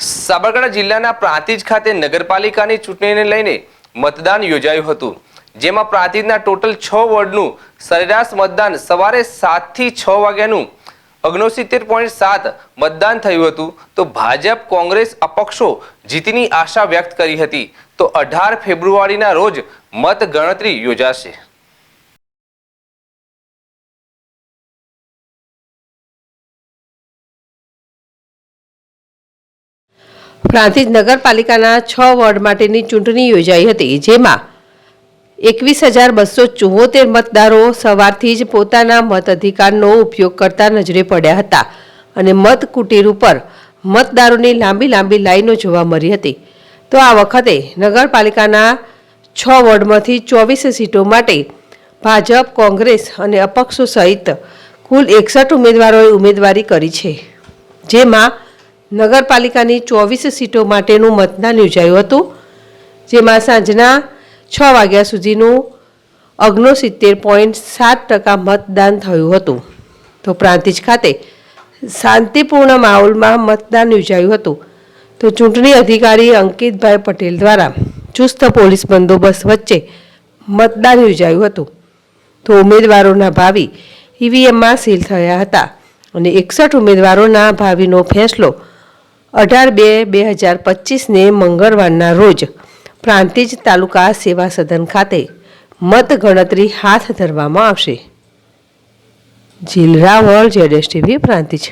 સાબરકાંઠા જિલ્લાના પ્રાંતિજ ખાતે નગરપાલિકાની ચૂંટણીને લઈને મતદાન યોજાયું હતું, જેમાં પ્રાંતિજના ટોટલ 6 વોર્ડનું સરેરાશ મતદાન સવારે 7 થી 6 વાગ્યાનું 69.7 મતદાન થયું હતું। તો ભાજપ, કોંગ્રેસ, અપક્ષો જીતની આશા વ્યક્ત કરી હતી। તો 18 ફેબ્રુઆરીના રોજ મત ગણતરી યોજાશે। પ્રાંતિજ નગરપાલિકાના 6 વોર્ડ માટેની ચૂંટણી યોજાઈ હતી, જેમાં 21,274 મતદારો સવારથી જ પોતાના મતાધિકારનો ઉપયોગ કરતા નજરે પડ્યા હતા અને મત કુટીર ઉપર મતદારોની લાંબી લાઈનો જોવા મળી હતી। તો આ વખતે નગરપાલિકાના 6 વોર્ડમાંથી 24 સીટો માટે ભાજપ, કોંગ્રેસ અને અપક્ષો સહિત કુલ 61 ઉમેદવારોએ ઉમેદવારી કરી છે, જેમાં નગરપાલિકાની 24 સીટો માટેનું મતદાન યોજાયું હતું, જેમાં સાંજના 6 વાગ્યા સુધીનું 69.7% મતદાન થયું હતું। તો પ્રાંતિજ ખાતે શાંતિપૂર્ણ માહોલમાં મતદાન યોજાયું હતું। તો ચૂંટણી અધિકારી અંકિતભાઈ પટેલ દ્વારા ચુસ્ત પોલીસ બંદોબસ્ત વચ્ચે મતદાન યોજાયું હતું। તો ઉમેદવારોના ભાવિ ઈવીએમમાં સીલ થયા હતા અને 61 ઉમેદવારોના ભાવિનો ફેંસલો 18/2/2025ને મંગળવારના રોજ પ્રાંતિજ તાલુકા સેવા સદન ખાતે મત ગણતરી હાથ ધરવામાં આવશે। જીલ રાવળ, ZSTV, પ્રાંતિજ।